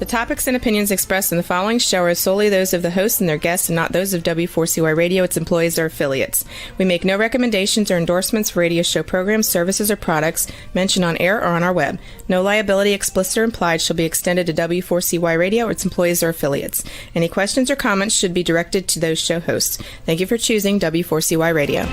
The topics and opinions expressed in the following show are solely those of the host and their guests and not those of W4CY Radio, its employees, or affiliates. We make no recommendations or endorsements for radio show programs, services, or products mentioned on air or on our web. No liability, explicit or implied, shall be extended to W4CY Radio or its employees or affiliates. Any questions or comments should be directed to those show hosts. Thank you for choosing W4CY Radio.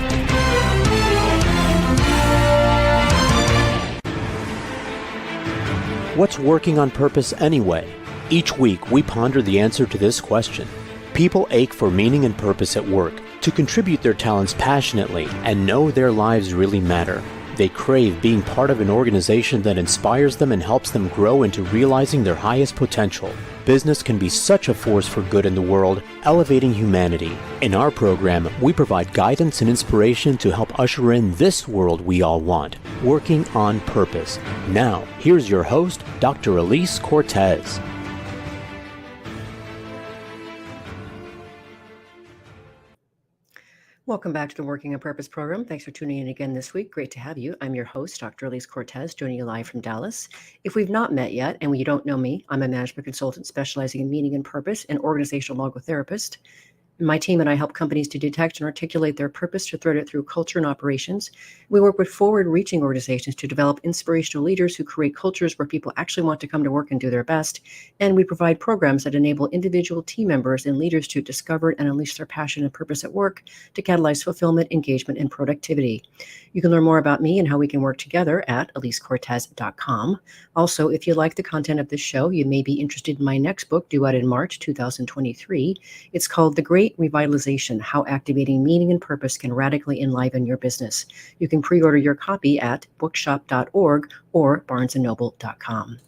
What's working on purpose anyway? Each week, we ponder the answer to this question. People ache for meaning and purpose at work, to contribute their talents passionately and know their lives really matter. They crave being part of an organization that inspires them and helps them grow into realizing their highest potential. Business can be such a force for good in the world, elevating humanity. In our program, we provide guidance and inspiration to help usher in this world we all want, working on purpose. Now, here's your host, Dr. Elise Cortez. Welcome back to the Working on Purpose program. Thanks for tuning in again this week. Great to have you. I'm your host, Dr. Elise Cortez, joining you live from Dallas. If we've not met yet and you don't know me, I'm a management consultant specializing in meaning and purpose and organizational logotherapist. My team and I help companies to detect and articulate their purpose to thread it through culture and operations. We work with forward-reaching organizations to develop inspirational leaders who create cultures where people actually want to come to work and do their best. And we provide programs that enable individual team members and leaders to discover and unleash their passion and purpose at work to catalyze fulfillment, engagement, and productivity. You can learn more about me and how we can work together at elisecortez.com. Also, if you like the content of this show, you may be interested in my next book due out in March 2023. It's called The Great Revitalization: How Activating Meaning and Purpose Can Radically Enliven Your Business. You can pre-order your copy at bookshop.org or barnesandnoble.com.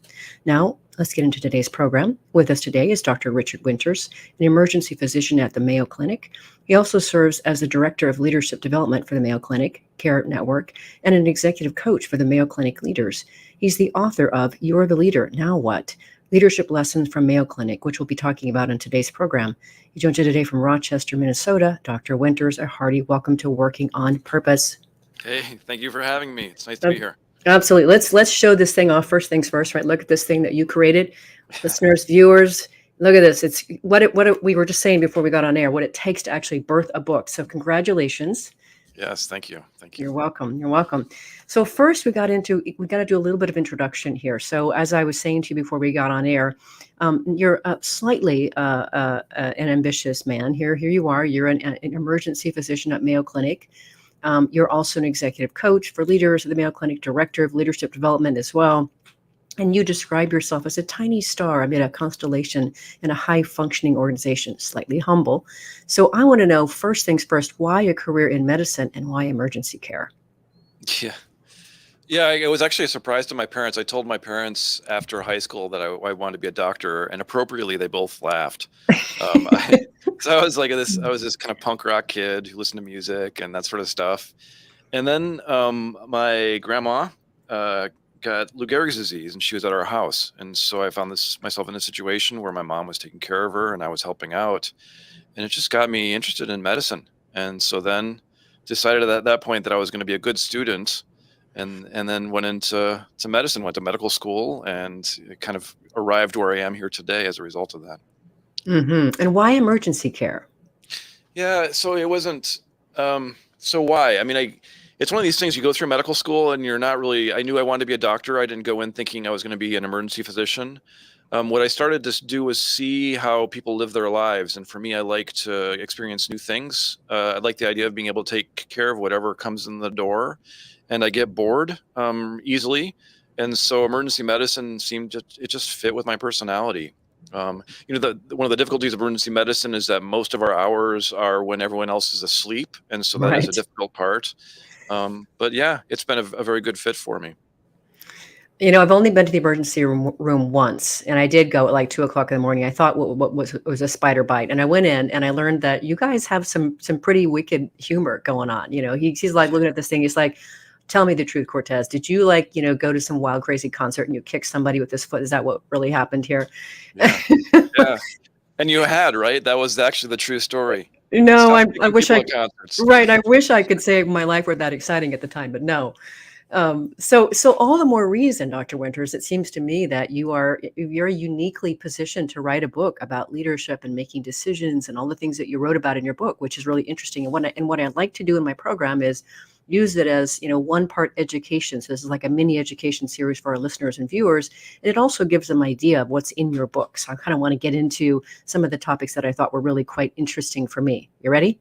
Now, let's get into today's program. With us today is Dr. Richard Winters, an emergency physician at the Mayo Clinic. He also serves as the Director of Leadership Development for the Mayo Clinic Care Network and an executive coach for the Mayo Clinic leaders. He's the author of You're the Leader, Now What? Leadership Lessons from Mayo Clinic, which we'll be talking about in today's program. He joins you today from Rochester, Minnesota. Dr. Winters, a hearty welcome to Working on Purpose. Hey, thank you for having me. It's nice to be here. Absolutely. Let's show this thing off. First things first, right? Look at this thing that you created. Listeners, viewers, look at this. It's what we were just saying before we got on air, what it takes to actually birth a book. So congratulations. Yes, thank you. Thank you. You're welcome. You're welcome. So first we got to do a little bit of introduction here. So as I was saying to you before we got on air, you're slightly an ambitious man. Here you are. You're an emergency physician at Mayo Clinic. You're also an executive coach for leaders at the Mayo Clinic, Director of Leadership Development as well. And you describe yourself as a tiny star amid a constellation in a high-functioning organization, slightly humble. So I want to know, first things first, why a career in medicine and why emergency care? Yeah, it was actually a surprise to my parents. I told my parents after high school that I wanted to be a doctor, and appropriately, they both laughed. So I was like I was this kind of punk rock kid who listened to music and that sort of stuff. And then my grandma got Lou Gehrig's disease, and she was at our house. And so I found myself in a situation where my mom was taking care of her, and I was helping out. And it just got me interested in medicine. And so then decided at that point that I was going to be a good student, and then went into medicine, went to medical school, and kind of arrived where I am here today as a result of that. Mm-hmm. And why emergency care? Yeah, so it wasn't, so why? I mean, it's one of these things, you go through medical school and you're not really, I knew I wanted to be a doctor. I didn't go in thinking I was going to be an emergency physician. What I started to do was see how people live their lives. And for me, I like to experience new things. I like the idea of being able to take care of whatever comes in the door. And I get bored easily. And so emergency medicine it just fit with my personality. One of the difficulties of emergency medicine is that most of our hours are when everyone else is asleep. And so that is a difficult part. But yeah, it's been a very good fit for me. You know, I've only been to the emergency room once, and I did go at like 2:00 in the morning. I thought what was a spider bite, and I went in and I learned that you guys have some pretty wicked humor going on. You know, he's like looking at this thing. He's like, "Tell me the truth, Cortez. Did you go to some wild, crazy concert and you kick somebody with this foot? Is that what really happened here?" Yeah. And you had, right? That was actually the true story. No, I wish I wish I could say my life were that exciting at the time, but no. So all the more reason, Dr. Winters, it seems to me that you're uniquely positioned to write a book about leadership and making decisions and all the things that you wrote about in your book, which is really interesting. And what I like to do in my program is use it as, one part education. So this is like a mini education series for our listeners and viewers. And it also gives them an idea of what's in your book. So I kind of want to get into some of the topics that I thought were really quite interesting for me. You ready?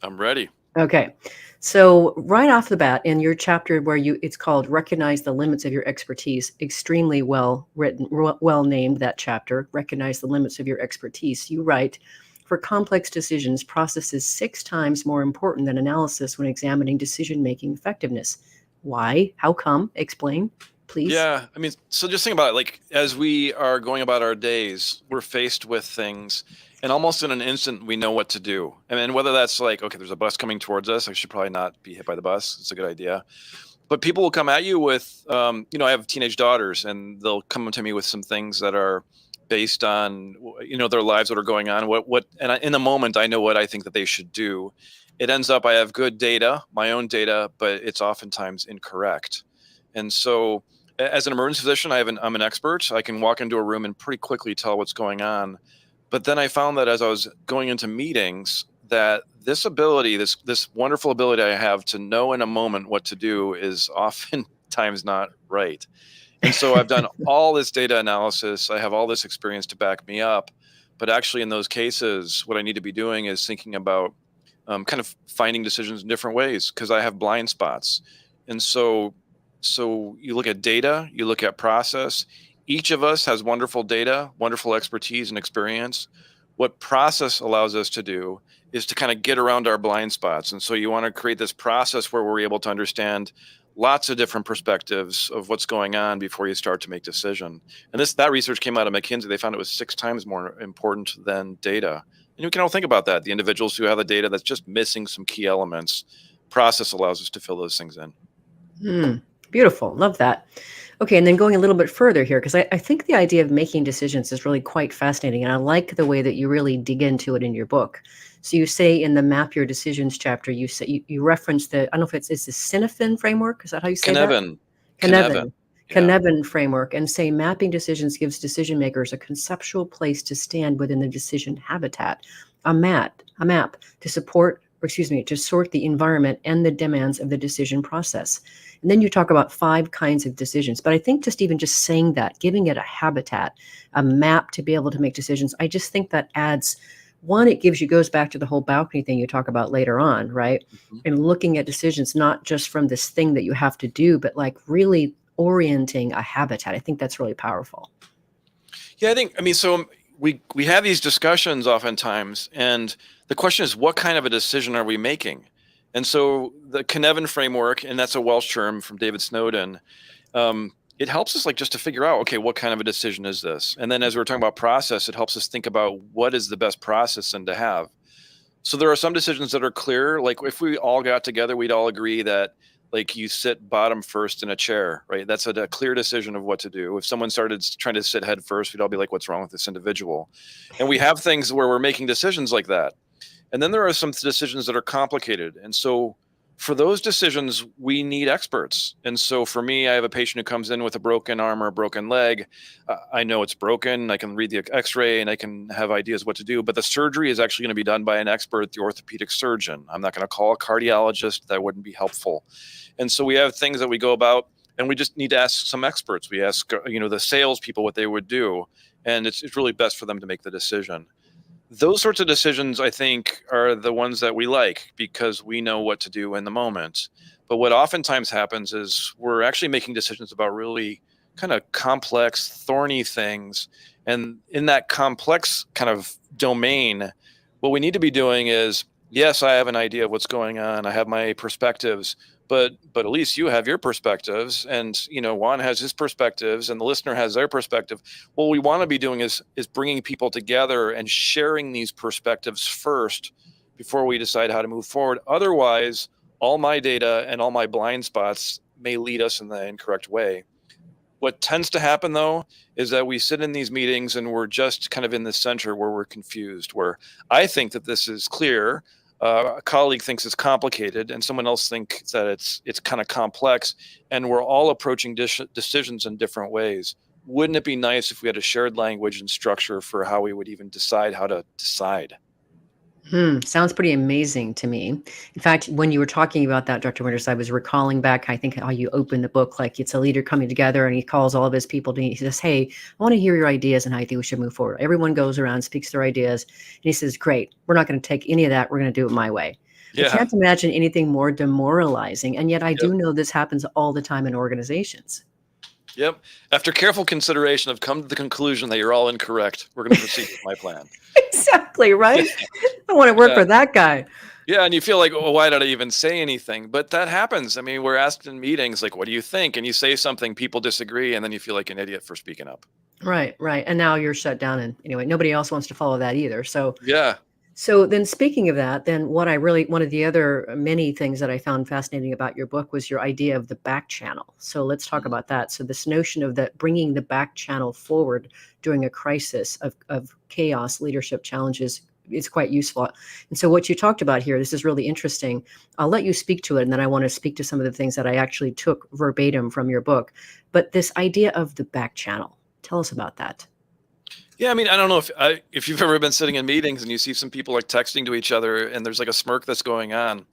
I'm ready. Okay. So right off the bat in your chapter where it's called Recognize the Limits of Your Expertise, extremely well written, well named that chapter, Recognize the Limits of Your Expertise. You write, for complex decisions, process is 6 times more important than analysis when examining decision-making effectiveness. Why? How come? Explain, please. Yeah. I mean, so just think about it, like as we are going about our days, we're faced with things and almost in an instant, we know what to do. I mean, whether that's like, okay, there's a bus coming towards us. I should probably not be hit by the bus. It's a good idea. But people will come at you with, I have teenage daughters and they'll come to me with some things that are based on, their lives that are going on. In the moment, I know what I think that they should do. It ends up, I have good data, my own data, but it's oftentimes incorrect. And so as an emergency physician, I'm an expert. I can walk into a room and pretty quickly tell what's going on. But then I found that as I was going into meetings, that this ability, this wonderful ability I have to know in a moment what to do is oftentimes not right. And so I've done all this data analysis. I have all this experience to back me up. But actually in those cases, what I need to be doing is thinking about kind of finding decisions in different ways because I have blind spots. And so you look at data, you look at process. Each of us has wonderful data, wonderful expertise and experience. What process allows us to do is to kind of get around our blind spots. And so you want to create this process where we're able to understand lots of different perspectives of what's going on before you start to make decision. And that research came out of McKinsey. They found it was 6 times more important than data. And we can all think about that. The individuals who have the data that's just missing some key elements, process allows us to fill those things in. Beautiful. Love that. Okay. And then going a little bit further here, because I think the idea of making decisions is really quite fascinating. And I like the way that you really dig into it in your book. So you say in the Map Your Decisions chapter, you say you reference I don't know if it's the Cynefin framework. Is that how you say that? Cynefin framework, and say mapping decisions gives decision makers a conceptual place to stand within the decision habitat, a map to sort the environment and the demands of the decision process. And then you talk about 5 kinds of decisions. But I think just saying that, giving it a habitat, a map to be able to make decisions, I just think that adds, one, it goes back to the whole balcony thing you talk about later on, right? Mm-hmm. And looking at decisions, not just from this thing that you have to do, but like really orienting a habitat. I think that's really powerful. Yeah, so we have these discussions oftentimes, and the question is, what kind of a decision are we making? And so the Cynefin framework, and that's a Welsh term from David Snowden, it helps us just to figure out, okay, what kind of a decision is this? And then as we're talking about process, it helps us think about what is the best process and to have. So there are some decisions that are clear. Like if we all got together, we'd all agree that you sit bottom first in a chair, right? That's a clear decision of what to do. If someone started trying to sit head first, we'd all be like, what's wrong with this individual? And we have things where we're making decisions like that. And then there are some decisions that are complicated. And so for those decisions, we need experts. And so for me, I have a patient who comes in with a broken arm or a broken leg. I know it's broken. I can read the x-ray and I can have ideas what to do. But the surgery is actually going to be done by an expert, the orthopedic surgeon. I'm not going to call a cardiologist. That wouldn't be helpful. And so we have things that we go about, and we just need to ask some experts. We ask, the salespeople what they would do. And it's really best for them to make the decision. Those sorts of decisions, I think, are the ones that we like because we know what to do in the moment. But what oftentimes happens is we're actually making decisions about really kind of complex, thorny things. And in that complex kind of domain, what we need to be doing is, yes, I have an idea of what's going on. I have my perspectives, but at least you have your perspectives, and Juan has his perspectives, and the listener has their perspective. What we want to be doing is bringing people together and sharing these perspectives first before we decide how to move forward. Otherwise, all my data and all my blind spots may lead us in the incorrect way. What tends to happen, though, is that we sit in these meetings and we're just kind of in the center where we're confused, where I think that this is clear. A colleague thinks it's complicated, and someone else thinks that it's kind of complex, and we're all approaching decisions in different ways. Wouldn't it be nice if we had a shared language and structure for how we would even decide how to decide? Sounds pretty amazing to me. In fact, when you were talking about that, Dr. Winters, I was recalling back, I think, how you open the book like it's a leader coming together and he calls all of his people to, he says, hey, I want to hear your ideas and how you think we should move forward. Everyone goes around, speaks their ideas, and he says, great, we're not going to take any of that. We're going to do it my way. I Yeah. can't imagine anything more demoralizing. And yet I Yep. do know this happens all the time in organizations. Yep. After careful consideration, I've come to the conclusion that you're all incorrect. We're going to proceed with my plan. Exactly, right? I want to work Yeah. for that guy. Yeah, and you feel like, oh, why did I even say anything? But that happens. I mean, we're asked in meetings, like, what do you think? And you say something, people disagree, and then you feel like an idiot for speaking up. Right, right. And now you're shut down. And anyway, nobody else wants to follow that either. Yeah. So then speaking of that, then one of the other many things that I found fascinating about your book was your idea of the back channel. So let's talk about that. So this notion of that bringing the back channel forward during a crisis of chaos, leadership challenges is quite useful. And so what you talked about here, this is really interesting. I'll let you speak to it, and then I want to speak to some of the things that I actually took verbatim from your book. But this idea of the back channel, tell us about that. Yeah, I mean, I don't know if you've ever been sitting in meetings and you see some people like texting to each other and there's like a smirk that's going on.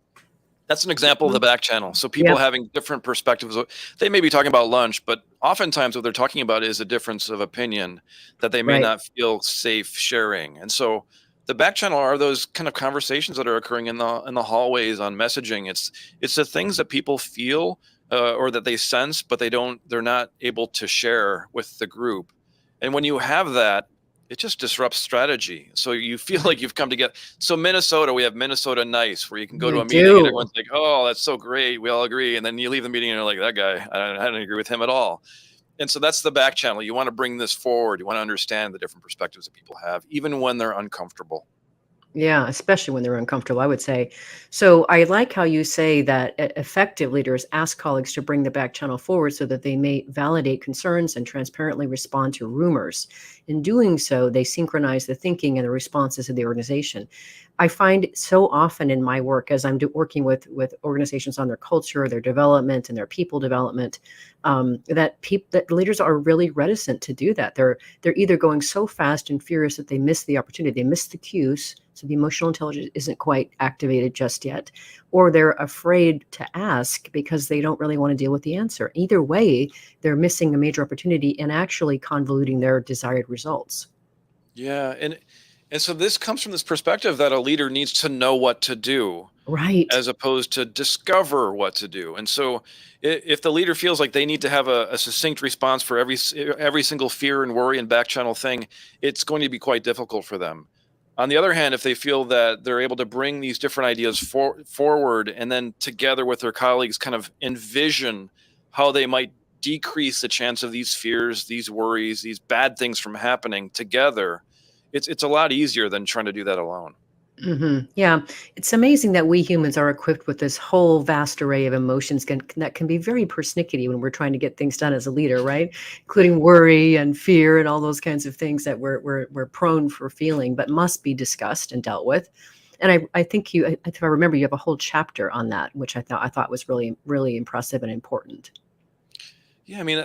That's an example of the back channel. So people Yep. having different perspectives. They may be talking about lunch, but oftentimes what they're talking about is a difference of opinion that they may Right. not feel safe sharing. And so the back channel are those kind of conversations that are occurring in the hallways on messaging. It's the things that people feel or that they sense, but they're not able to share with the group. And when you have that, it just disrupts strategy. So you feel like you've come together. So Minnesota, we have Minnesota Nice, where you can go to We a meeting and do. everyone's like, "Oh, that's so great. We all agree." And then you leave the meeting and you're like, "That guy, I don't agree with him at all." And so that's the back channel. You want to bring this forward. You want to understand the different perspectives that people have, even when they're uncomfortable. Yeah, especially when they're uncomfortable, I would say. So I like how you say that effective leaders ask colleagues to bring the back channel forward so that they may validate concerns and transparently respond to rumors. In doing so, they synchronize the thinking and the responses of the organization. I find so often in my work, as I'm working with organizations on their culture, their development, and their people development, that leaders are really reticent to do that. They're either going so fast and furious that they miss the opportunity, they miss the cues, so the emotional intelligence isn't quite activated just yet, or they're afraid to ask because they don't really want to deal with the answer. Either way, they're missing a major opportunity and actually convoluting their desired results. Yeah, and so this comes from this perspective that a leader needs to know what to do, Right. as opposed to discover what to do. And so if the leader feels like they need to have a succinct response for every single fear and worry and back channel thing, it's going to be quite difficult for them. On the other hand, if they feel that they're able to bring these different ideas forward and then together with their colleagues kind of envision how they might decrease the chance of these fears, these worries, these bad things from happening together, it's a lot easier than trying to do that alone. Yeah, it's amazing that we humans are equipped with this whole vast array of emotions that can be very persnickety when we're trying to get things done as a leader, right? Including worry and fear and all those kinds of things that we're prone for feeling, but must be discussed and dealt with. And I think if I remember, you have a whole chapter on that, which I thought was really, really impressive and important. Yeah, I mean,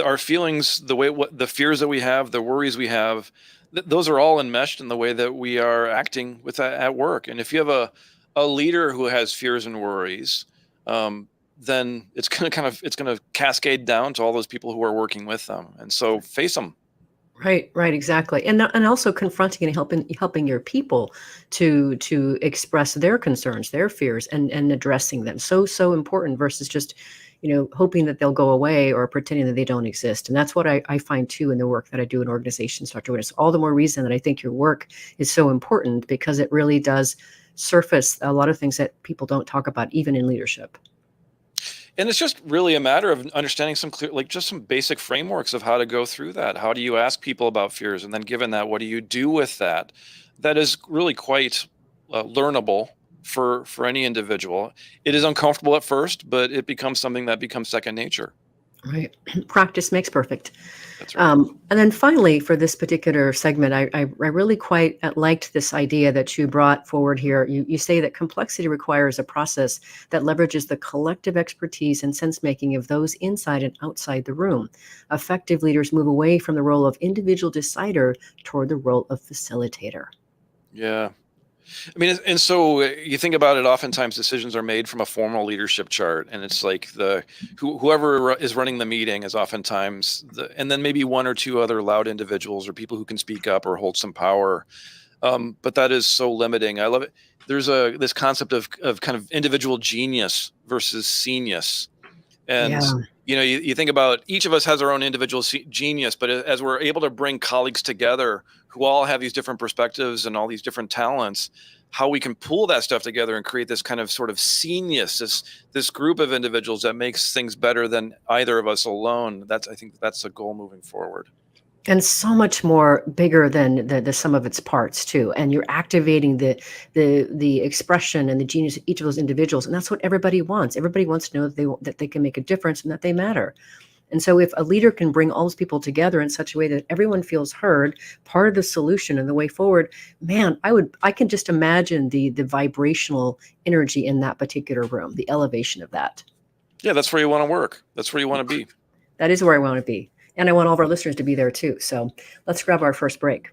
our feelings, the fears that we have, the worries we have, those are all enmeshed in the way that we are acting with at work. And if you have a leader who has fears and worries, then it's gonna cascade down to all those people who are working with them. And so face them. Right, right, exactly, and also confronting and helping your people to express their concerns, their fears, and addressing them. So important versus just hoping that they'll go away or pretending that they don't exist. And that's what I find too in the work that I do in organizations, Dr. Witness. All the more reason that I think your work is so important because it really does surface a lot of things that people don't talk about, even in leadership. And it's just really a matter of understanding some clear, like just some basic frameworks of how to go through that. How do you ask people about fears? And then given that, what do you do with that? That is really quite learnable for any individual. It is uncomfortable at first, but it becomes something that becomes second nature. Right. Practice makes perfect. That's right. And then finally, for this particular segment, I really quite liked this idea that you brought forward here. You say that complexity requires a process that leverages the collective expertise and sense making of those inside and outside the room. Effective leaders move away from the role of individual decider toward the role of facilitator. Yeah. I mean, and so you think about it, oftentimes decisions are made from a formal leadership chart, and it's like whoever is running the meeting is oftentimes and then maybe one or two other loud individuals or people who can speak up or hold some power. But that is so limiting. I love it. There's this concept of kind of individual genius versus genius. And, Yeah. you think about each of us has our own individual genius, but as we're able to bring colleagues together who all have these different perspectives and all these different talents, how we can pull that stuff together and create this kind of sort of genius, this group of individuals that makes things better than either of us alone. I think that's a goal moving forward. And so much more bigger than the sum of its parts too. And you're activating the expression and the genius of each of those individuals. And that's what everybody wants. Everybody wants to know that they can make a difference and that they matter. And so if a leader can bring all those people together in such a way that everyone feels heard, part of the solution and the way forward, man, I can just imagine the vibrational energy in that particular room, the elevation of that. Yeah, that's where you want to work. That's where you want to be. That is where I want to be. And I want all of our listeners to be there too. So let's grab our first break.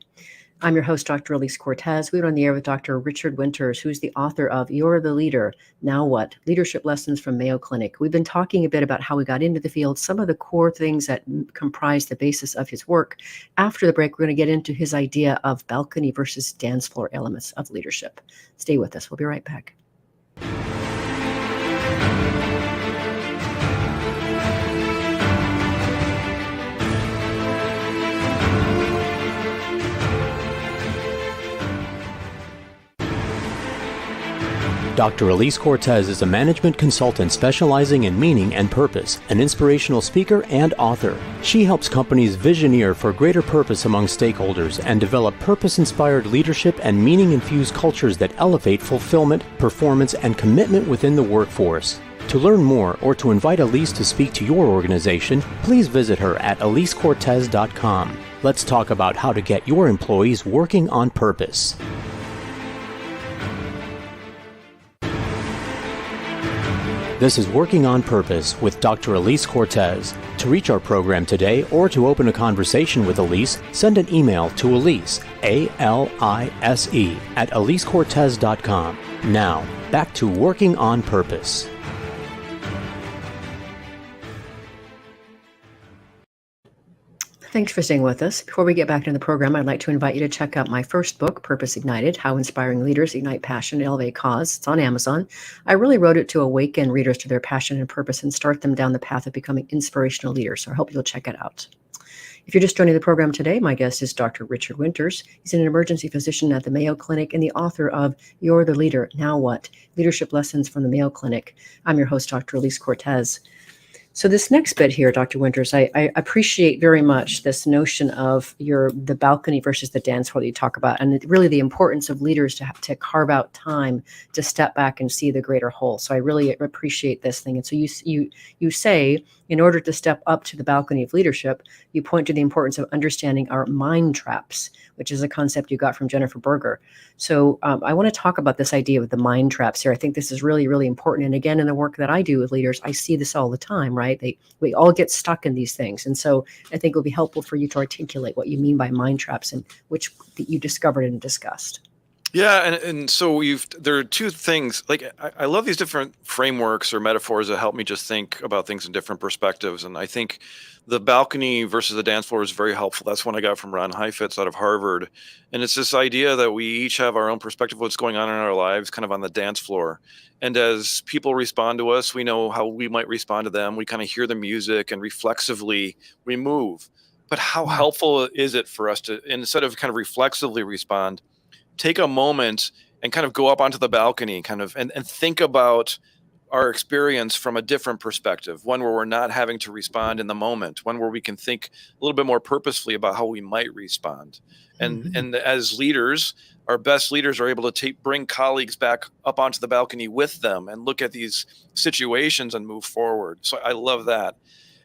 I'm your host, Dr. Elise Cortez. We're on the air with Dr. Richard Winters, who's the author of You're the Leader, Now What? Leadership Lessons from Mayo Clinic. We've been talking a bit about how we got into the field, some of the core things that comprise the basis of his work. After the break, we're going to get into his idea of balcony versus dance floor elements of leadership. Stay with us. We'll be right back. Dr. Elise Cortez is a management consultant specializing in meaning and purpose, an inspirational speaker and author. She helps companies visioneer for greater purpose among stakeholders and develop purpose-inspired leadership and meaning-infused cultures that elevate fulfillment, performance, and commitment within the workforce. To learn more or to invite Elise to speak to your organization, please visit her at elisecortez.com. Let's talk about how to get your employees working on purpose. This is Working on Purpose with Dr. Elise Cortez. To reach our program today or to open a conversation with Elise, send an email to Elise, A-L-I-S-E, at elisecortez.com. Now, back to Working on Purpose. Thanks for staying with us. Before we get back into the program, I'd like to invite you to check out my first book, Purpose Ignited, How Inspiring Leaders Ignite Passion and Elevate Cause. It's on Amazon. I really wrote it to awaken readers to their passion and purpose and start them down the path of becoming inspirational leaders. So I hope you'll check it out. If you're just joining the program today, my guest is Dr. Richard Winters. He's an emergency physician at the Mayo Clinic and the author of You're the Leader, Now What? Leadership Lessons from the Mayo Clinic. I'm your host, Dr. Elise Cortez. So this next bit here, Dr. Winters, I appreciate very much this notion of the balcony versus the dance floor that you talk about, and really the importance of leaders to have to carve out time to step back and see the greater whole. So I really appreciate this thing. And so you say, in order to step up to the balcony of leadership, you point to the importance of understanding our mind traps, which is a concept you got from Jennifer Berger. So I want to talk about this idea of the mind traps here. I think this is really, really important. And again, in the work that I do with leaders, I see this all the time, right? We all get stuck in these things. And so I think it will be helpful for you to articulate what you mean by mind traps and which that you discovered and discussed. Yeah, and so there are two things. Like I love these different frameworks or metaphors that help me just think about things in different perspectives. And I think the balcony versus the dance floor is very helpful. That's one I got from Ron Heifetz out of Harvard. And it's this idea that we each have our own perspective of what's going on in our lives, kind of on the dance floor. And as people respond to us, we know how we might respond to them. We kind of hear the music and reflexively we move. But how helpful is it for us to, instead of kind of reflexively respond, take a moment and kind of go up onto the balcony and think about our experience from a different perspective, one where we're not having to respond in the moment, one where we can think a little bit more purposefully about how we might respond. And as leaders, our best leaders are able to bring colleagues back up onto the balcony with them and look at these situations and move forward. So I love that.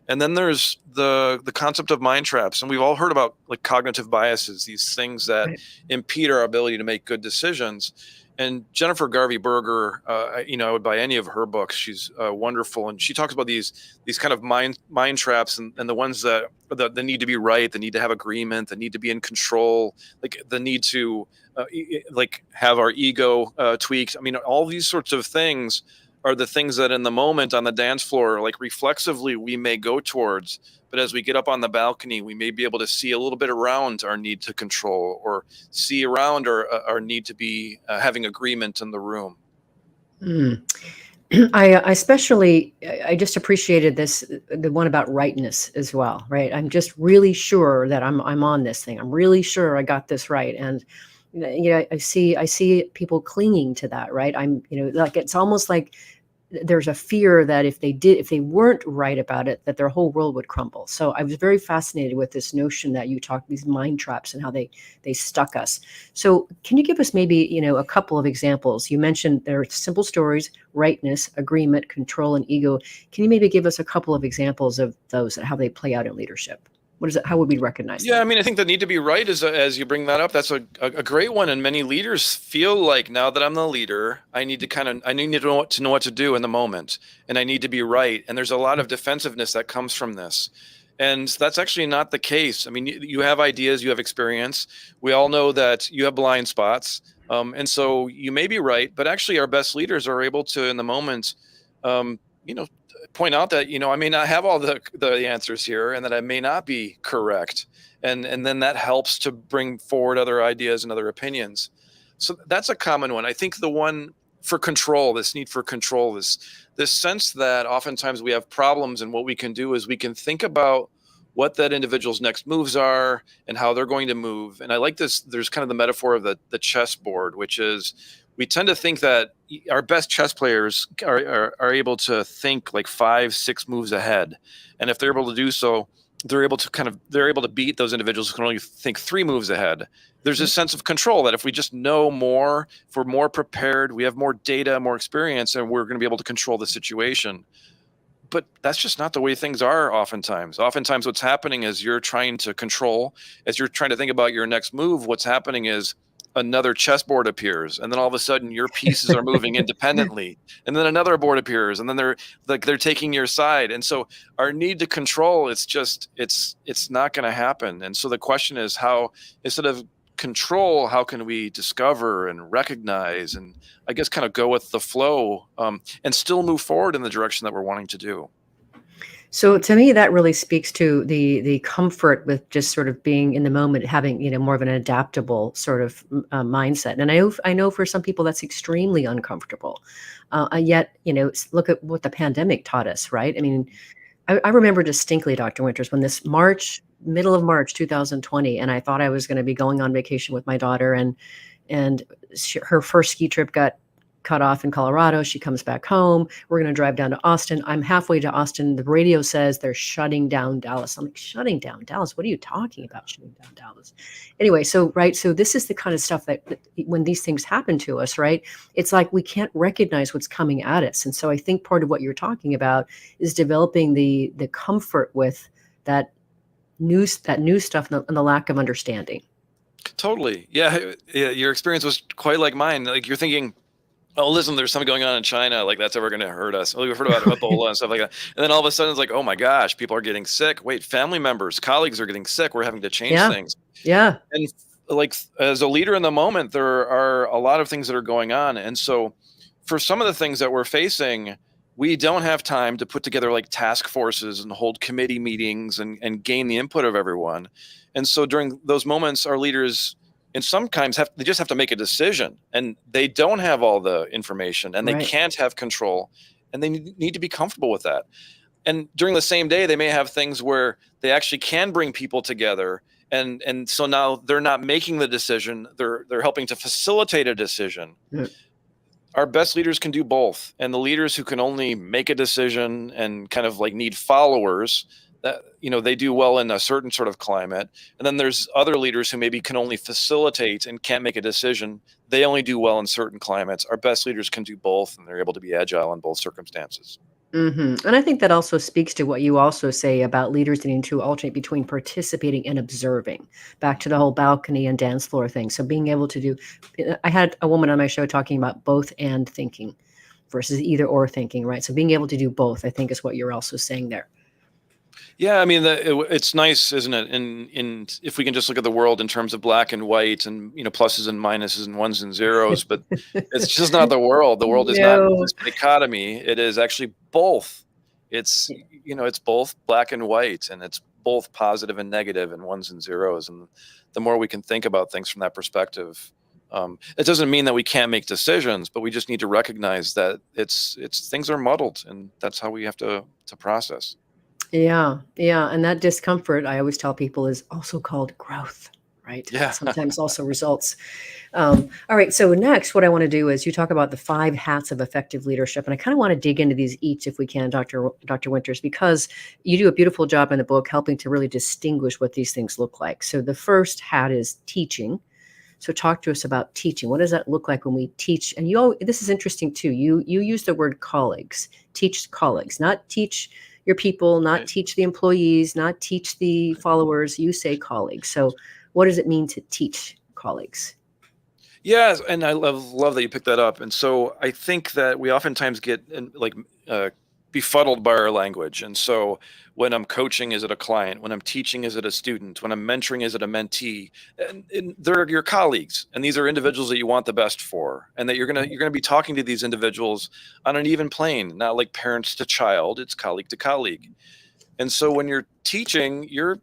And then there's the concept of mind traps. And we've all heard about like cognitive biases, these things that Right. impede our ability to make good decisions. And Jennifer Garvey Berger, I would buy any of her books. She's wonderful, and she talks about these kind of mind traps, and the ones that need to be right, the need to have agreement, the need to be in control, like the need to like have our ego tweaked. I mean, all these sorts of things are the things that in the moment on the dance floor, like reflexively, we may go towards. But as we get up on the balcony, we may be able to see a little bit around our need to control, or see around our need to be having agreement in the room. Mm. I especially, I just appreciated this, the one about rightness as well, right? I'm just really sure that I'm on this thing. I'm really sure I got this right. And I see people clinging to that, right? Like, it's almost like there's a fear that if they weren't right about it, that their whole world would crumble. So I was very fascinated with this notion that you talked, these mind traps, and how they stuck us. So can you give us maybe, a couple of examples? You mentioned there are simple stories, rightness, agreement, control, and ego. Can you maybe give us a couple of examples of those, how they play out in leadership? What is it? How would we recognize Yeah, them? I mean, I think the need to be right is, as you bring that up, that's a great one. And many leaders feel like, now that I'm the leader, I need to know what to do in the moment, and I need to be right. And there's a lot of defensiveness that comes from this. And that's actually not the case. I mean, you have ideas, you have experience. We all know that you have blind spots. And so you may be right, but actually our best leaders are able to, in the moment, um, you know, point out that, I may not have all the answers here, and that I may not be correct. And then that helps to bring forward other ideas and other opinions. So that's a common one. I think the one for control, this need for control, this sense that oftentimes we have problems, and what we can do is we can think about what that individual's next moves are and how they're going to move. And I like this. There's kind of the metaphor of the chessboard, which is, we tend to think that our best chess players are able to think like 5-6 moves ahead. And if they're able to do so, they're able to beat those individuals who can only think 3 moves ahead. There's a sense of control that if we just know more, if we're more prepared, we have more data, more experience, and we're going to be able to control the situation. But that's just not the way things are oftentimes. Oftentimes what's happening is you're trying to control, as you're trying to think about your next move, what's happening is another chessboard appears, and then all of a sudden your pieces are moving independently, and then another board appears, and then they're taking your side. And so our need to control, it's not going to happen. And so the question is, how, instead of control, how can we discover and recognize, and I guess kind of go with the flow, and still move forward in the direction that we're wanting to do. So to me, that really speaks to the comfort with just sort of being in the moment, having, more of an adaptable sort of mindset. And I know for some people that's extremely uncomfortable. And yet, look at what the pandemic taught us, right? I mean, I remember distinctly, Dr. Winters, when this middle of March 2020, and I thought I was going to be going on vacation with my daughter, and her first ski trip got cut off in Colorado. She comes back home. We're going to drive down to Austin. I'm halfway to Austin. The radio says they're shutting down Dallas. I'm like, shutting down Dallas? What are you talking about, shutting down Dallas? Anyway, so this is the kind of stuff that when these things happen to us, right, it's like we can't recognize what's coming at us. And so I think part of what you're talking about is developing the comfort with that new stuff and the lack of understanding. Totally. Yeah. Your experience was quite like mine. Like, you're thinking, oh, listen, there's something going on in China, like that's ever going to hurt us. We've heard about Ebola and stuff like that. And then all of a sudden it's like, oh my gosh, people are getting sick. Wait, family members, colleagues are getting sick. We're having to change things. Yeah. And like, as a leader in the moment, there are a lot of things that are going on. And so for some of the things that we're facing, we don't have time to put together like task forces and hold committee meetings and gain the input of everyone. And so during those moments, our leaders, and sometimes they just have to make a decision, and they don't have all the information, and they can't have control, and they need to be comfortable with that. And during the same day, they may have things where they actually can bring people together. And so now they're not making the decision. They're helping to facilitate a decision. Yeah. Our best leaders can do both. And the leaders who can only make a decision and kind of like need followers, that, they do well in a certain sort of climate. And then there's other leaders who maybe can only facilitate and can't make a decision. They only do well in certain climates. Our best leaders can do both, and they're able to be agile in both circumstances. And I think that also speaks to what you also say about leaders needing to alternate between participating and observing, back to the whole balcony and dance floor thing. So being able to do, I had a woman on my show talking about both and thinking versus either or thinking, right? So being able to do both, I think, is what you're also saying there. Yeah, I mean, it's nice, isn't it? In if we can just look at the world in terms of black and white, and pluses and minuses and ones and zeros, but it's just not the world. The world is not No. this dichotomy. It is actually both. It's it's both black and white, and it's both positive and negative, and ones and zeros. And the more we can think about things from that perspective, it doesn't mean that we can't make decisions, but we just need to recognize that it's things are muddled, and that's how we have to process. Yeah, yeah. And that discomfort, I always tell people, is also called growth, right? Yeah. Sometimes also results. All right. So next, what I want to do is you talk about the 5 hats of effective leadership, and I kind of want to dig into these each, if we can, Dr. Winters, because you do a beautiful job in the book helping to really distinguish what these things look like. So the first hat is teaching. So talk to us about teaching. What does that look like when we teach? And this is interesting too. You use the word colleagues. Teach colleagues, not teach your people, not Right. teach the employees, not teach the followers. You say colleagues. So what does it mean to teach colleagues? Yes, and I love that you picked that up. And so I think that we oftentimes get befuddled by our language. And so when I'm coaching, is it a client? When I'm teaching, is it a student? When I'm mentoring, is it a mentee? And they're your colleagues, and these are individuals that you want the best for, and that you're gonna be talking to these individuals on an even plane, not like parents to child. It's colleague to colleague. And so when you're teaching, you're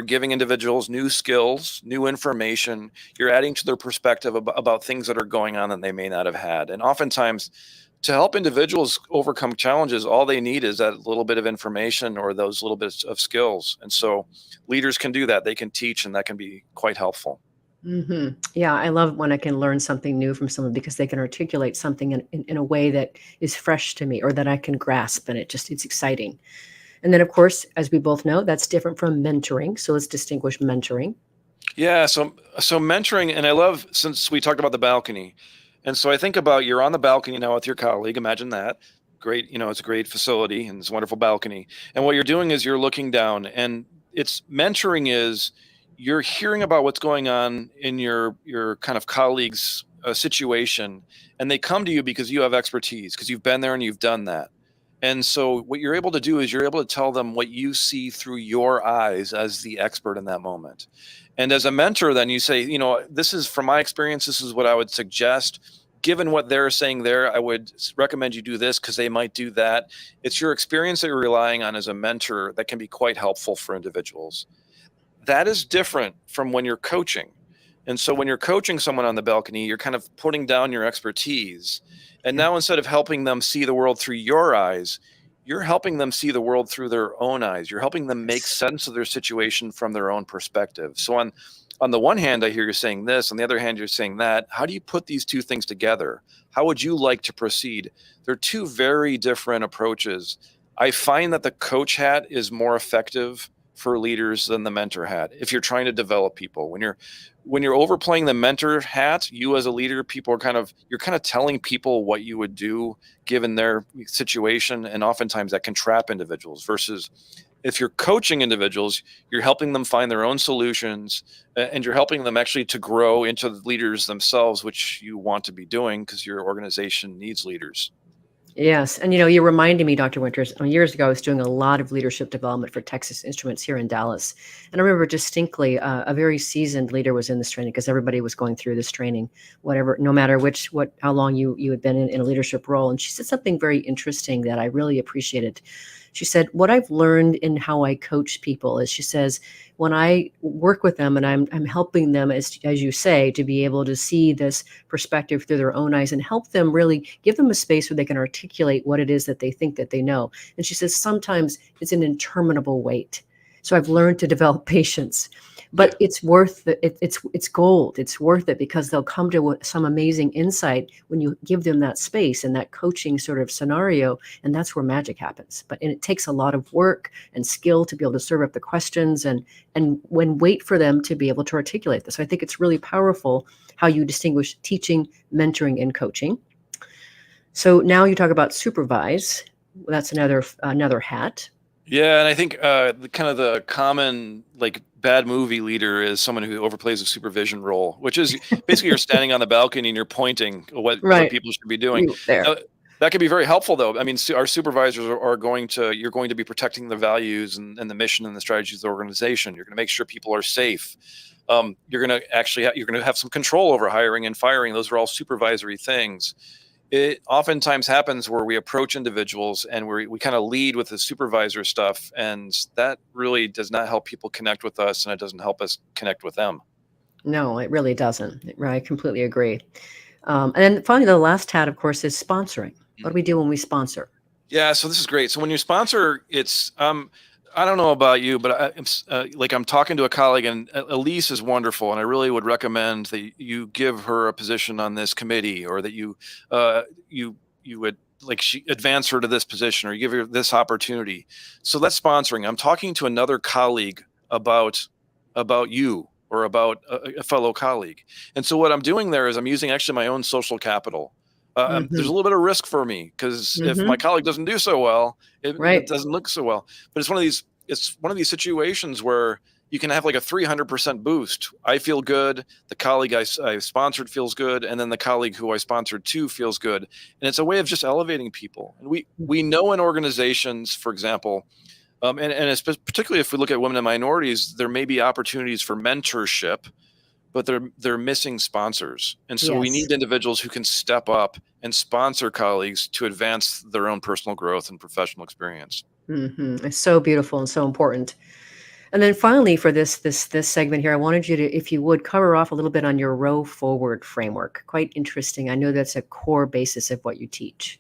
giving individuals new skills, new information, you're adding to their perspective about things that are going on that they may not have had. And oftentimes, to help individuals overcome challenges, all they need is that little bit of information or those little bits of skills. And so leaders can do that. They can teach, and that can be quite helpful. Yeah, I love when I can learn something new from someone because they can articulate something in a way that is fresh to me or that I can grasp, and it's exciting. And then, of course, as we both know, that's different from mentoring. So let's distinguish mentoring. Yeah, so mentoring, and I love, since we talked about the balcony, and so I think about, you're on the balcony now with your colleague. Imagine that. Great, it's a great facility and it's a wonderful balcony. And what you're doing is you're looking down, and it's mentoring is you're hearing about what's going on in your kind of colleagues' situation, and they come to you because you have expertise, because you've been there and you've done that. And so what you're able to do is you're able to tell them what you see through your eyes as the expert in that moment. And as a mentor, then you say, this is from my experience, this is what I would suggest. Given what they're saying there, I would recommend you do this because they might do that. It's your experience that you're relying on as a mentor that can be quite helpful for individuals. That is different from when you're coaching. And so when you're coaching someone on the balcony, you're kind of putting down your expertise. And Yeah. now, instead of helping them see the world through your eyes, you're helping them see the world through their own eyes. You're helping them make sense of their situation from their own perspective. So on the one hand, I hear you saying this. On the other hand, you're saying that. How do you put these two things together? How would you like to proceed? They're two very different approaches. I find that the coach hat is more effective for leaders than the mentor hat. If you're trying to develop people, when you're overplaying the mentor hat, you as a leader, you're kind of telling people what you would do given their situation, and oftentimes that can trap individuals. Versus if you're coaching individuals, you're helping them find their own solutions, and you're helping them actually to grow into the leaders themselves, which you want to be doing because your organization needs leaders. Yes. And you reminded me, Dr. Winters, years ago, I was doing a lot of leadership development for Texas Instruments here in Dallas. And I remember distinctly a very seasoned leader was in this training because everybody was going through this training, whatever, no matter how long you had been in a leadership role. And she said something very interesting that I really appreciated. She said, what I've learned in how I coach people is, she says, when I work with them and I'm helping them, as you say, to be able to see this perspective through their own eyes and help them really give them a space where they can articulate what it is that they think that they know. And she says, sometimes it's an interminable wait. So I've learned to develop patience, but it's worth it. It's gold. It's worth it because they'll come to some amazing insight when you give them that space and that coaching sort of scenario. And that's where magic happens. And it takes a lot of work and skill to be able to serve up the questions and when wait for them to be able to articulate this. I think it's really powerful how you distinguish teaching, mentoring, and coaching. So now you talk about supervise. That's another hat. Yeah, and I think the common bad movie leader is someone who overplays a supervision role, which is basically you're standing on the balcony and you're pointing what Right. people should be doing. There. That can be very helpful, though. I mean, our supervisors you're going to be protecting the values and the mission and the strategies of the organization. You're going to make sure people are safe. You're going to have some control over hiring and firing. Those are all supervisory things. It oftentimes happens where we approach individuals and we kind of lead with the supervisor stuff, and that really does not help people connect with us, and it doesn't help us connect with them. No, it really doesn't. I completely agree. And then finally, the last hat, of course, is sponsoring. What do we do when we sponsor? Yeah, so this is great. So when you sponsor, it's I don't know about you, but I'm talking to a colleague, and Elise is wonderful, and I really would recommend that you give her a position on this committee, or that you would she advance her to this position, or you give her this opportunity. So that's sponsoring. I'm talking to another colleague about you, or about a fellow colleague, and so what I'm doing there is I'm using actually my own social capital. There's a little bit of risk for me, because if my colleague doesn't do so well, it doesn't look so well. But it's one of these situations where you can have like a 300% boost. I feel good. The colleague I sponsored feels good. And then the colleague who I sponsored too feels good. And it's a way of just elevating people. And we know in organizations, for example, and particularly if we look at women and minorities, there may be opportunities for mentorship, but they're missing sponsors. And so we need individuals who can step up and sponsor colleagues to advance their own personal growth and professional experience. It's so beautiful and so important. And then finally, for this segment here, I wanted you to, if you would, cover off a little bit on your row forward framework. Quite interesting. I know that's a core basis of what you teach.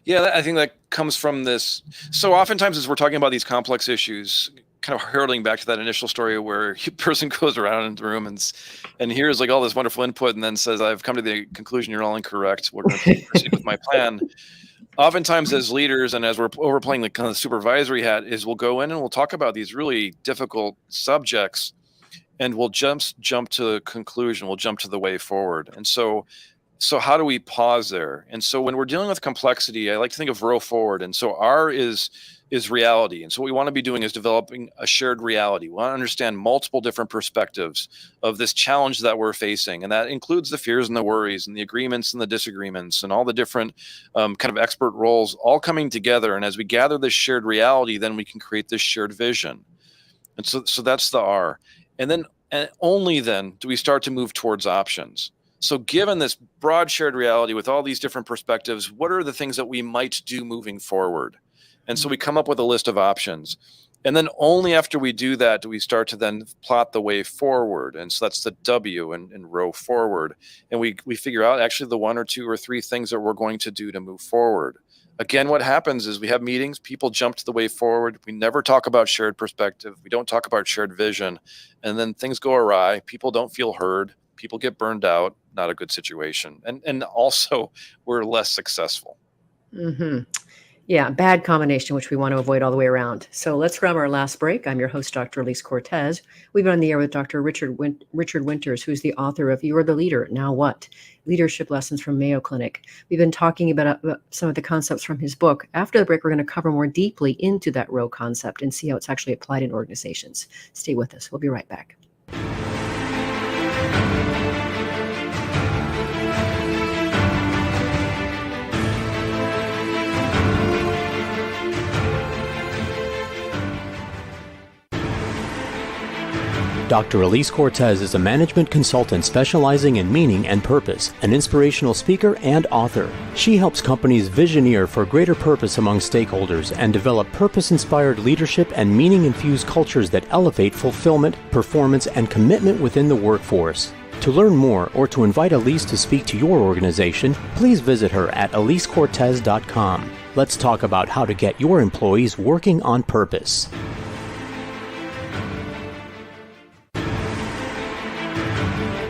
Yeah, I think that comes from this. So oftentimes as we're talking about these complex issues, kind of hurtling back to that initial story where a person goes around in the room and hears all this wonderful input and then says, I've come to the conclusion you're all incorrect. We're going to proceed with my plan. Oftentimes as leaders, and as we're overplaying the kind of supervisory hat, is we'll go in and we'll talk about these really difficult subjects, and we'll jump to the conclusion. We'll jump to the way forward. And so how do we pause there? And so when we're dealing with complexity, I like to think of row forward. And so R is reality. And so what we want to be doing is developing a shared reality. We want to understand multiple different perspectives of this challenge that we're facing. And that includes the fears and the worries and the agreements and the disagreements and all the different kind of expert roles all coming together. And as we gather this shared reality, then we can create this shared vision. And so that's the R. And only then do we start to move towards options. So given this broad shared reality with all these different perspectives, what are the things that we might do moving forward? And so we come up with a list of options. And then only after we do that do we start to then plot the way forward. And so that's the W in row forward. And we figure out actually the 1 or 2 or 3 things that we're going to do to move forward. Again, what happens is we have meetings, people jump to the way forward. We never talk about shared perspective. We don't talk about shared vision. And then things go awry. People don't feel heard. People get burned out. Not a good situation. And also we're less successful. Yeah, bad combination, which we want to avoid all the way around. So let's grab our last break. I'm your host, Dr. Elise Cortez. We've been on the air with Dr. Richard Winters, who's the author of You're the Leader, Now What? Leadership Lessons from Mayo Clinic. We've been talking about some of the concepts from his book. After the break, we're going to cover more deeply into that row concept and see how it's actually applied in organizations. Stay with us. We'll be right back. Dr. Elise Cortez is a management consultant specializing in meaning and purpose, an inspirational speaker and author. She helps companies visioneer for greater purpose among stakeholders and develop purpose-inspired leadership and meaning-infused cultures that elevate fulfillment, performance, and commitment within the workforce. To learn more or to invite Elise to speak to your organization, please visit her at elisecortez.com. Let's talk about how to get your employees working on purpose.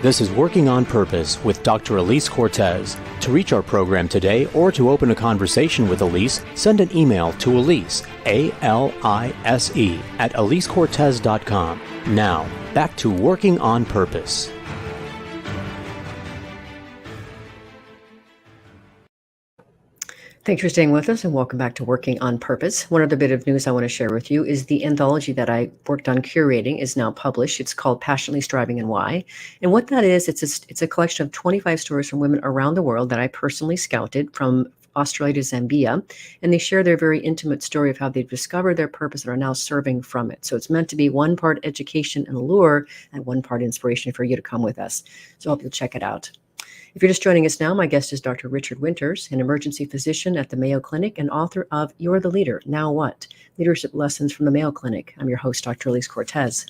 This is Working on Purpose with Dr. Elise Cortez. To reach our program today or to open a conversation with Elise, send an email to Elise, A-L-I-S-E, at elisecortez.com. Now, back to Working on Purpose. Thanks for staying with us and welcome back to Working on Purpose. One other bit of news I want to share with you is the anthology that I worked on curating is now published. It's called Passionately Striving and Why. And what that is, it's a collection of 25 stories from women around the world that I personally scouted from Australia to Zambia. And they share their very intimate story of how they've discovered their purpose and are now serving from it. So it's meant to be one part education and allure and one part inspiration for you to come with us. So I hope you'll check it out. If you're just joining us now, my guest is Dr. Richard Winters, an emergency physician at the Mayo Clinic and author of You're the Leader, Now What? Leadership Lessons from the Mayo Clinic. I'm your host, Dr. Elise Cortez.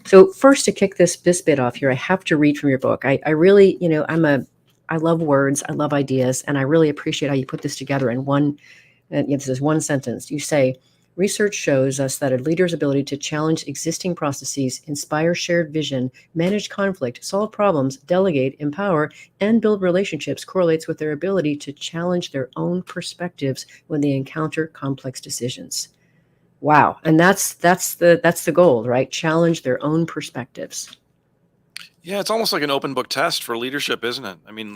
So first, to kick this bit off here, I have to read from your book. I really, I love words, I love ideas, and I really appreciate how you put this together in one, and this is one sentence. You say, research shows us that a leader's ability to challenge existing processes, inspire shared vision, manage conflict, solve problems, delegate, empower, and build relationships correlates with their ability to challenge their own perspectives when they encounter complex decisions. Wow. And that's the goal, right? Challenge their own perspectives. Yeah, it's almost like an open book test for leadership, isn't it? I mean,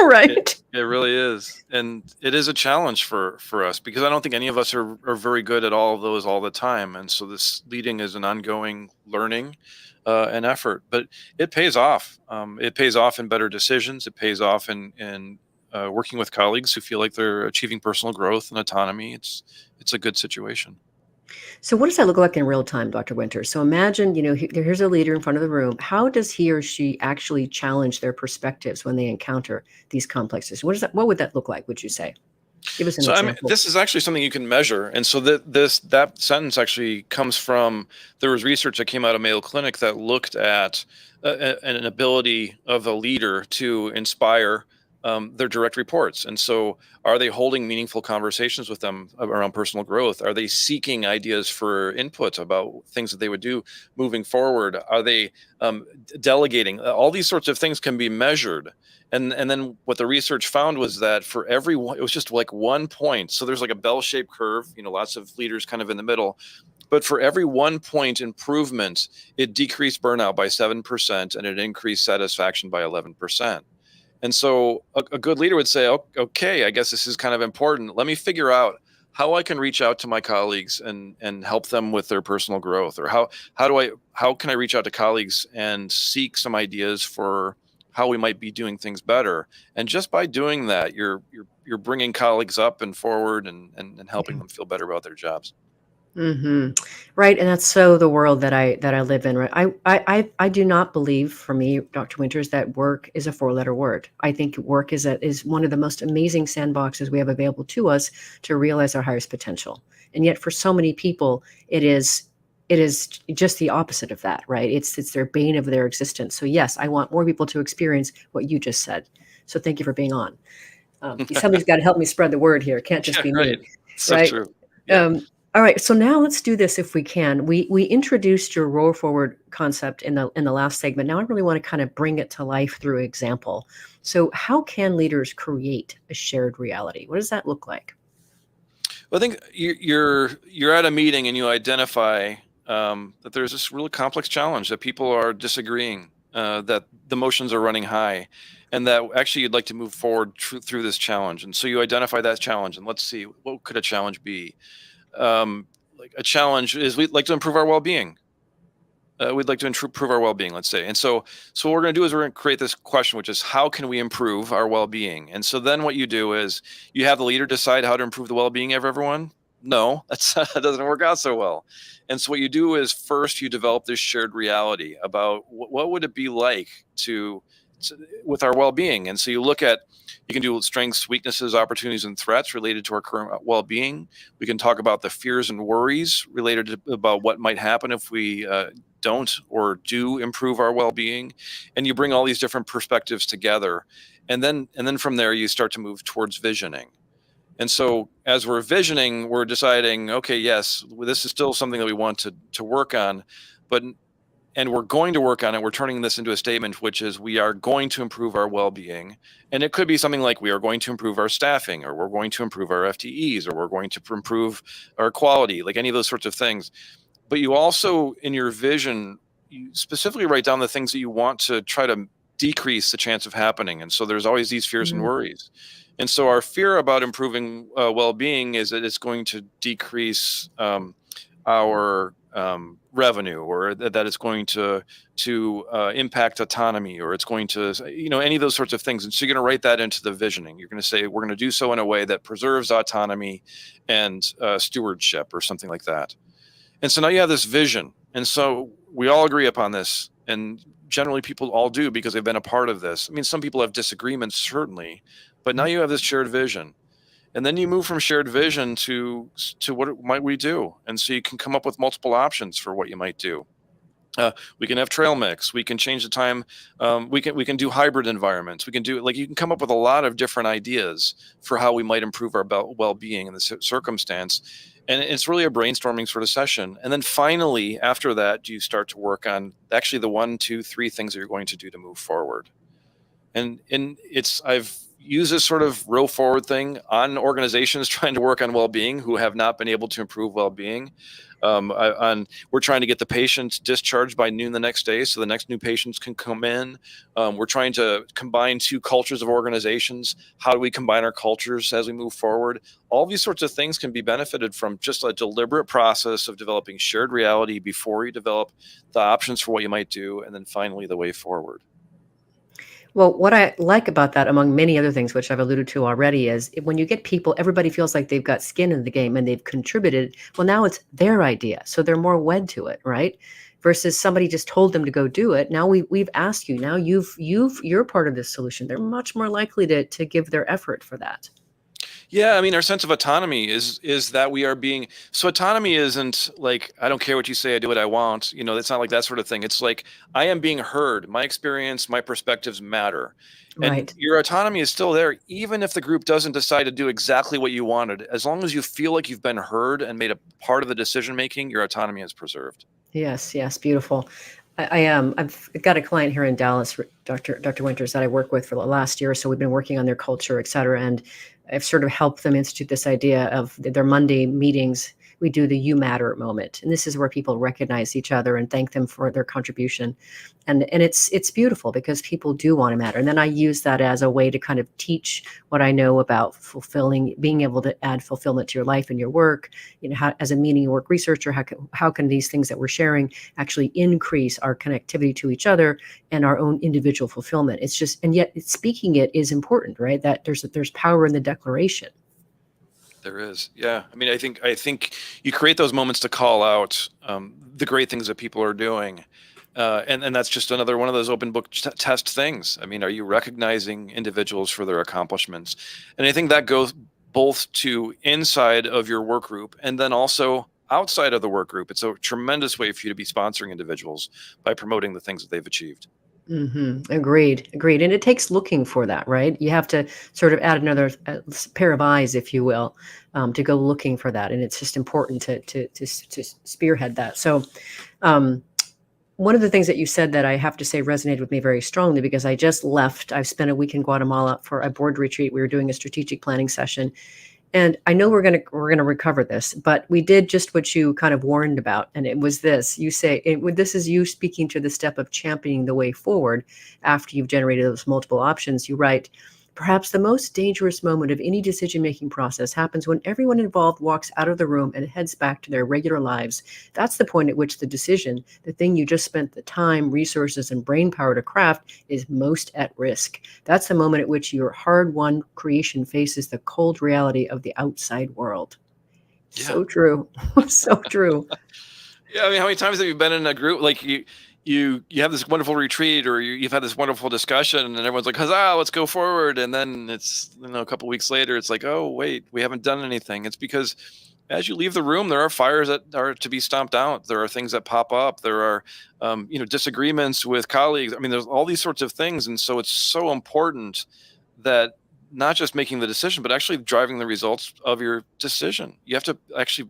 Right. it really is. And it is a challenge for us because I don't think any of us are very good at all of those all the time. And so this leading is an ongoing learning and effort, but it pays off. It pays off in better decisions. It pays off in working with colleagues who feel like they're achieving personal growth and autonomy. It's a good situation. So what does that look like in real time, Dr. Winters? So imagine, here's a leader in front of the room. How does he or she actually challenge their perspectives when they encounter these complexes? What would that look like, would you say? Give us an example. I mean, this is actually something you can measure. And so that sentence actually comes from, there was research that came out of Mayo Clinic that looked at an ability of a leader to inspire their direct reports. And so are they holding meaningful conversations with them around personal growth? Are they seeking ideas for input about things that they would do moving forward? Are they delegating? All these sorts of things can be measured. And then what the research found was that for every one, it was just like 1 point. So there's like a bell-shaped curve, lots of leaders kind of in the middle. But for every 1 point improvement, it decreased burnout by 7% and it increased satisfaction by 11%. And so a good leader would say, okay, I guess this is kind of important. Let me figure out how I can reach out to my colleagues and help them with their personal growth, or how can I reach out to colleagues and seek some ideas for how we might be doing things better. And just by doing that, you're bringing colleagues up and forward and helping them feel better about their jobs. Mm-hmm. Right. And that's so the world that I live in. Right. I do not believe, for me, Dr. Winters, that work is a 4-letter word. I think work is one of the most amazing sandboxes we have available to us to realize our highest potential. And yet for so many people, it is just the opposite of that, right? It's their bane of their existence. So yes, I want more people to experience what you just said. So thank you for being on. Somebody's got to help me spread the word here. It can't just be me. Right. So right? True. Yeah. All right, so now let's do this if we can. We introduced your roll forward concept in the last segment. Now I really want to kind of bring it to life through example. So how can leaders create a shared reality? What does that look like? Well, I think you're at a meeting and you identify that there's this really complex challenge, that people are disagreeing, that the emotions are running high, and that actually you'd like to move forward through this challenge. And so you identify that challenge, and let's see, what could a challenge be? Like a challenge is we'd like to improve our well-being. We'd like to improve our well-being, let's say. And so what we're going to do is we're going to create this question, which is how can we improve our well-being? And so then what you do is you have the leader decide how to improve the well-being of everyone. No, that doesn't work out so well. And so what you do is first you develop this shared reality about what would it be like with our well-being. And so you can do strengths, weaknesses, opportunities, and threats related to our current well-being. We can talk about the fears and worries related to about what might happen if we don't or do improve our well-being. And you bring all these different perspectives together. And then from there, you start to move towards visioning. And so as we're visioning, we're deciding, okay, yes, this is still something that we want to work on, and we're going to work on it. We're turning this into a statement, which is we are going to improve our well-being. And it could be something like we are going to improve our staffing, or we're going to improve our FTEs, or we're going to improve our quality, like any of those sorts of things. But you also, in your vision, you specifically write down the things that you want to try to decrease the chance of happening. And so there's always these fears and Mm. worries. And so our fear about improving well-being is that it's going to decrease our revenue, or that it's going to impact autonomy, or it's going to, any of those sorts of things. And so you're going to write that into the visioning. You're going to say, we're going to do so in a way that preserves autonomy and stewardship, or something like that. And so now you have this vision. And so we all agree upon this. And generally people all do, because they've been a part of this. I mean, some people have disagreements, certainly, but now you have this shared vision. And then you move from shared vision to what might we do? And so you can come up with multiple options for what you might do. We can have trail mix. We can change the time. We can do hybrid environments. We can do, you can come up with a lot of different ideas for how we might improve our well-being in this circumstance. And it's really a brainstorming sort of session. And then finally, after that, you start to work on actually the 1, 2, 3 things that you're going to do to move forward. And I've use this sort of row forward thing on organizations trying to work on well-being who have not been able to improve well-being. We're trying to get the patient discharged by noon the next day, so the next new patients can come in. We're trying to combine 2 cultures of organizations. How do we combine our cultures as we move forward? All these sorts of things can be benefited from just a deliberate process of developing shared reality before you develop the options for what you might do, and then finally the way forward. Well, what I like about that, among many other things, which I've alluded to already, is when you get people, everybody feels like they've got skin in the game and they've contributed. Well, now it's their idea, so they're more wed to it, right? Versus somebody just told them to go do it. Now we've asked you. Now you're part of this solution. They're much more likely to give their effort for that. Yeah, I mean, our sense of autonomy is that we are being, so autonomy isn't like, I don't care what you say, I do what I want. It's not like that sort of thing. It's like, I am being heard. My experience, my perspectives matter. And Right. your autonomy is still there, even if the group doesn't decide to do exactly what you wanted. As long as you feel like you've been heard and made a part of the decision making, your autonomy is preserved. Yes, beautiful. I've got a client here in Dallas, Dr. Winters, that I work with for the last year or so. We've been working on their culture, et cetera, and I've sort of helped them institute this idea of their Monday meetings. We do the "You Matter" moment, and this is where people recognize each other and thank them for their contribution, and it's beautiful because people do want to matter. And then I use that as a way to kind of teach what I know about being able to add fulfillment to your life and your work. How, as a meaning work researcher, how can these things that we're sharing actually increase our connectivity to each other and our own individual fulfillment? It's just, and yet speaking it is important, right? That there's power in the declaration. There is. Yeah. I mean, I think you create those moments to call out the great things that people are doing. And that's just another one of those open book test things. I mean, are you recognizing individuals for their accomplishments? And I think that goes both to inside of your work group and then also outside of the work group. It's a tremendous way for you to be sponsoring individuals by promoting the things that they've achieved. Mm-hmm. Agreed. And it takes looking for that, right? You have to sort of add another pair of eyes, if you will, to go looking for that. And it's just important to spearhead that. So one of the things that you said that I have to say resonated with me very strongly, because I just left. I've spent a week in Guatemala for a board retreat. We were doing a strategic planning session. And I know we're gonna recover this, but we did just what you kind of warned about, and it was this. You say this is you speaking to the step of championing the way forward after you've generated those multiple options. You write, perhaps the most dangerous moment of any decision-making process happens when everyone involved walks out of the room and heads back to their regular lives. That's the point at which the decision, the thing you just spent the time, resources, and brain power to craft, is most at risk. That's the moment at which your hard-won creation faces the cold reality of the outside world. Yeah. So true. So true. Yeah, I mean, how many times have you been in a group like you have this wonderful retreat, or you've had this wonderful discussion, and everyone's like, huzzah, let's go forward. And then it's, a couple of weeks later, it's like, oh, wait, we haven't done anything. It's because as you leave the room, there are fires that are to be stomped out. There are things that pop up. There are, disagreements with colleagues. I mean, there's all these sorts of things. And so it's so important that not just making the decision, but actually driving the results of your decision. You have to actually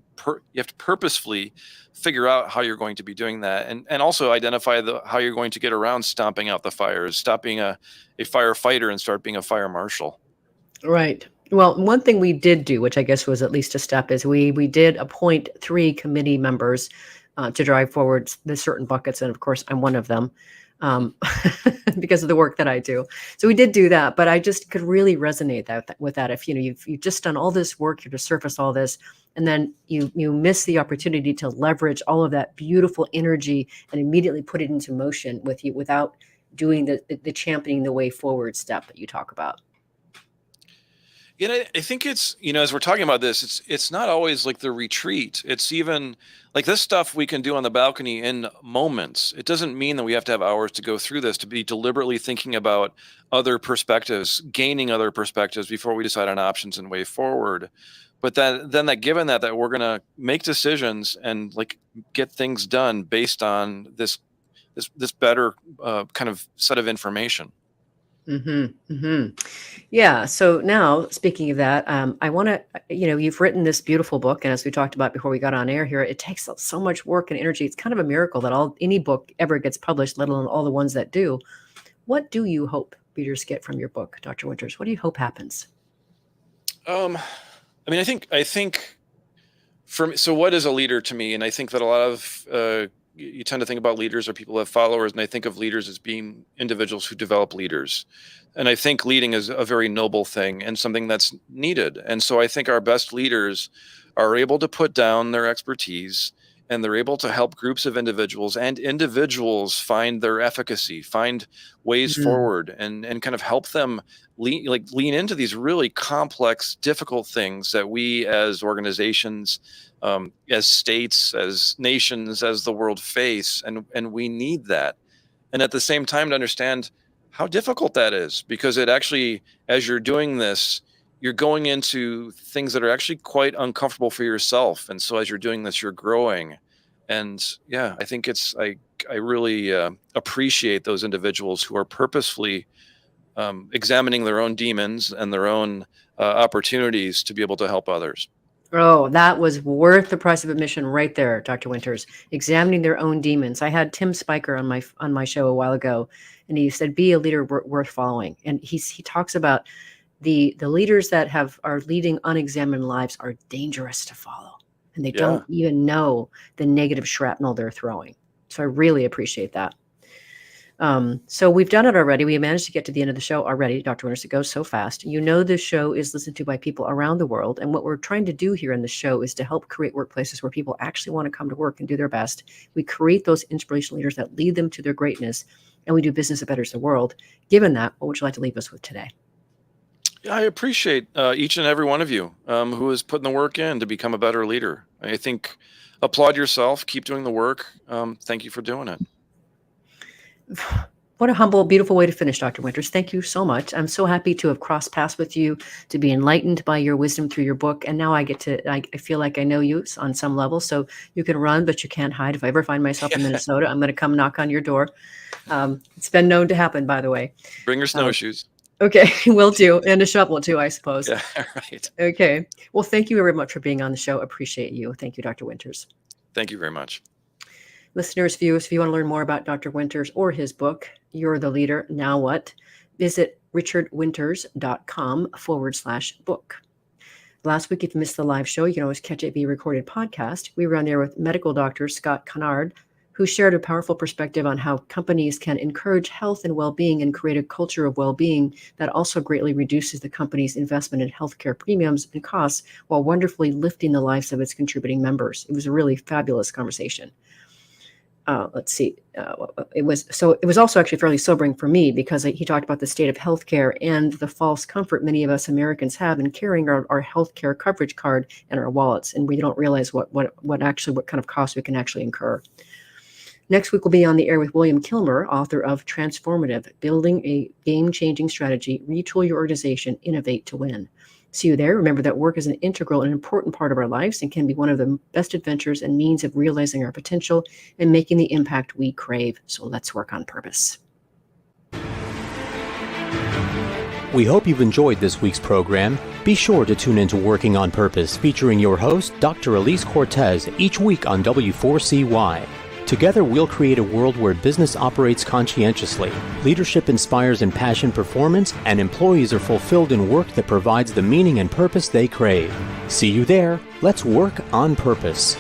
purposefully figure out how you're going to be doing that, and also identify how you're going to get around stomping out the fires. Stop being a firefighter and start being a fire marshal. Right. Well, one thing we did do, which I guess was at least a step, is we did appoint 3 committee members to drive forward the certain buckets, and of course, I'm one of them. because of the work that I do. So we did do that, but I just could really resonate with that. If you've just done all this work, you're to surface all this, and then you miss the opportunity to leverage all of that beautiful energy and immediately put it into motion with you without doing the championing the way forward step that you talk about. Yeah, I think it's, as we're talking about this, it's not always like the retreat. It's even like this stuff we can do on the balcony in moments. It doesn't mean that we have to have hours to go through this, to be deliberately thinking about other perspectives, gaining other perspectives before we decide on options and way forward. But given that we're going to make decisions and like get things done based on this better kind of set of information. Mm-hmm. Mm-hmm. Yeah. So now, speaking of that, I want to, you've written this beautiful book, and as we talked about before we got on air here, it takes so much work and energy. It's kind of a miracle that any book ever gets published, let alone all the ones that do. What do you hope readers get from your book, Dr. Winters? What do you hope happens? I think so what is a leader to me? And I think that a lot of, you tend to think about leaders or people who have followers, and I think of leaders as being individuals who develop leaders. And I think leading is a very noble thing and something that's needed. And so I think our best leaders are able to put down their expertise, and they're able to help groups of individuals and individuals find their efficacy, find ways forward, and kind of help them lean into these really complex, difficult things that we as organizations, as states, as nations, as the world face. And we need that. And at the same time, to understand how difficult that is, because it actually, as you're doing this, you're going into things that are actually quite uncomfortable for yourself. And so as you're doing this, you're growing. And yeah, I think I really appreciate those individuals who are purposefully examining their own demons and their own opportunities to be able to help others. Oh, that was worth the price of admission right there, Dr. Winters. Examining their own demons. I had Tim Spiker on my show a while ago, and he said, "Be a leader worth following." And he talks about the leaders that are leading unexamined lives are dangerous to follow, and they don't even know the negative shrapnel they're throwing. So I really appreciate that. So we've done it already. We managed to get to the end of the show already, Dr. Winters. It goes so fast. This show is listened to by people around the world. And what we're trying to do here in the show is to help create workplaces where people actually want to come to work and do their best. We create those inspirational leaders that lead them to their greatness, and we do business that betters the world. Given that, what would you like to leave us with today? Yeah, I appreciate each and every one of you who is putting the work in to become a better leader. I think applaud yourself, keep doing the work. Thank you for doing it. What a humble, beautiful way to finish, Dr. Winters. Thank you so much. I'm so happy to have crossed paths with you, to be enlightened by your wisdom through your book. And now I feel like I know you on some level. So you can run, but you can't hide. If I ever find myself in Minnesota, I'm going to come knock on your door. It's been known to happen, by the way. Bring your snowshoes. Okay, will do. And a shovel too, I suppose. Yeah, right. Okay. Well, thank you very much for being on the show. Appreciate you. Thank you, Dr. Winters. Thank you very much. Listeners, viewers, if you want to learn more about Dr. Winters or his book, You're the Leader, Now What? Visit richardwinters.com/book. Last week, if you missed the live show, you can always catch it via recorded podcast. We were on there with medical doctor Scott Kennard, who shared a powerful perspective on how companies can encourage health and well-being and create a culture of well-being that also greatly reduces the company's investment in healthcare premiums and costs while wonderfully lifting the lives of its contributing members. It was a really fabulous conversation. Let's see. It was also actually fairly sobering for me because he talked about the state of healthcare and the false comfort many of us Americans have in carrying our healthcare coverage card in our wallets, and we don't realize what kind of cost we can actually incur. Next week, we'll be on the air with William Kilmer, author of Transformative: Building a Game-Changing Strategy, Retool Your Organization, Innovate to Win. See you there. Remember that work is an integral and important part of our lives and can be one of the best adventures and means of realizing our potential and making the impact we crave. So let's work on purpose. We hope you've enjoyed this week's program. Be sure to tune into Working on Purpose, featuring your host, Dr. Elise Cortez, each week on W4CY. Together, we'll create a world where business operates conscientiously, leadership inspires impassioned performance, and employees are fulfilled in work that provides the meaning and purpose they crave. See you there. Let's work on purpose.